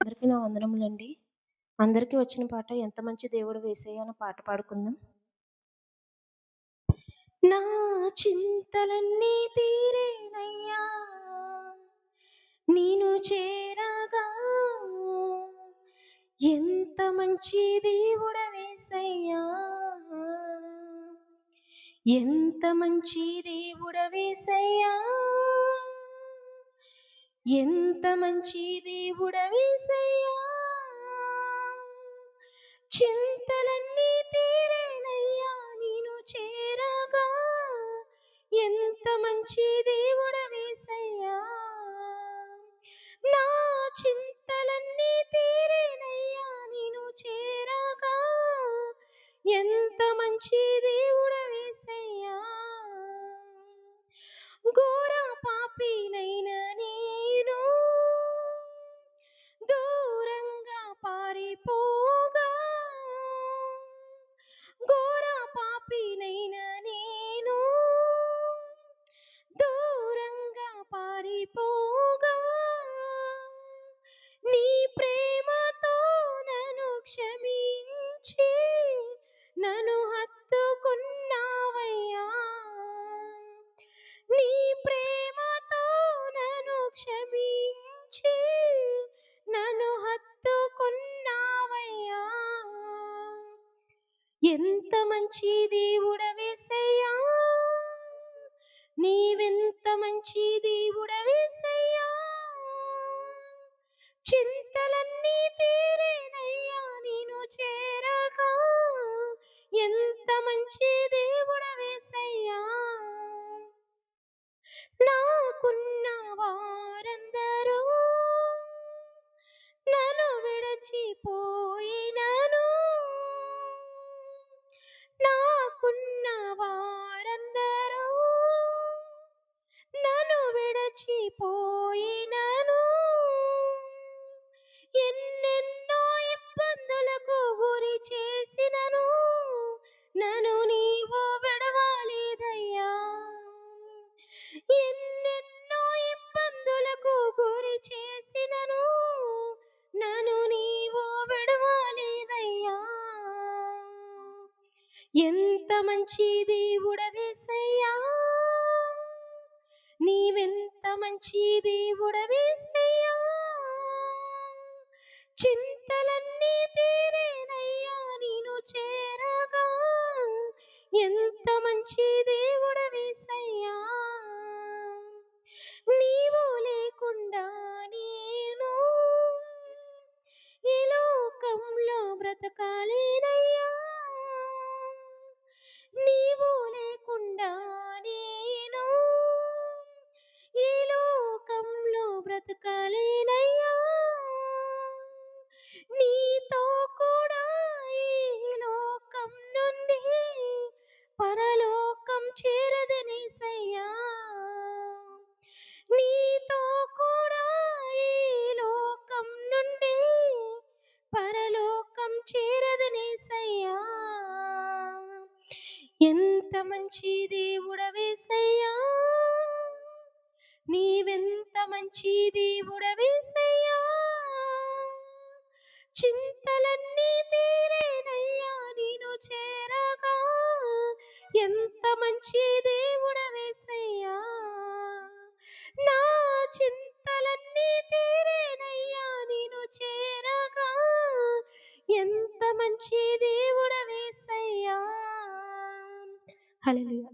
అందరికీ నా వందనములండి. అందరికీ వచ్చిన పాట 'ఎంత మంచి దేవుడవు యేసయ్య' అనే పాట పాడుకుందాం. నా చింతలన్నీ తీరేనయ్యా నిన్ను చేరగా, ఎంత మంచి దేవుడవేసయ్యా, ఎంత మంచి దేవుడవేసయ్యా, ఎంత మంచి దేవుడవేసయ్యా, చింతలన్నీ తీరేనయ్యా నిన్ను చేరగా, ఎంత మంచి దేవుడవేసయ్యా, నా చింతలన్నీ తీరేనయ్యా నిన్ను చేరగా, ఎంత మంచి దేవుడవేసయ్యా, ఘోర పాపినైన నేను దూరంగా పారిపోగా, ఘోర పాపినైన నేను దూరంగా పారిపోగా, నీ ప్రేమతో నన్ను క్షమించి నన్ను హత్తుకున్నావయ్యా, నీ ప్రేమతో నన్ను క్షమించి నన్ను హత్తుకున్నావయ్యా, ఎంత మంచి దేవుడవేసయ్యా, నీవెంత మంచి దేవుడవేసయ్యా, చింతలన్నీ తీరేనయ్యా నిన్ను చేరగా, ఎంత మంచి దేవుడవేసయ్యా, నాకున్న వారందరూ నన్ను విడిచిపోయినను, నాకున్న వారందరూ నన్ను విడిచిపోయినను, ఎన్నెన్నో ఇబ్బందులకు గురి చేసినను నన్ను నీవు విడవలేదయ్యా, ఎన్నెన్నో ఇబ్బందులకు గురి చేసినను నన్ను నీవు విడవలేదయ్యా, ఎంత మంచి దేవుడవేసయ్యా, నీవెంత మంచి దేవుడవేసయ్యా, చింతలన్నీ తీరేనయ్యా నిన్ను చేరగా, ఎంత మంచి దేవుడవేసయ్యా, నీవు లేకుండా నేను ఈ లోకంలో బ్రతకాలేనయ్యా, నీవు లేకుండా నేను ఈ లోకంలో బ్రతకాలేనయ్యా, నీతో కూడా ఈ లోకం నుండి పరలోకం చేరదనేసయ్యా, నీతో కూడా ఈ లోకం నుండి పరలోకం చేరదనేసయ్యా, ఎంత మంచి దేవుడవేసయ్యా, నీవెంత మంచి దేవుడవేసయ్యా, చింతలన్నీ తీరేనయ్యా నిన్ను చేరగా, ఎంత మంచి దేవుడవేసయ్యా, నా చింతలన్నీ తీరేనయ్యా నిన్ను చేరగా, ఎంత మంచి దేవుడవేసయ్యా. హల్లెలూయా.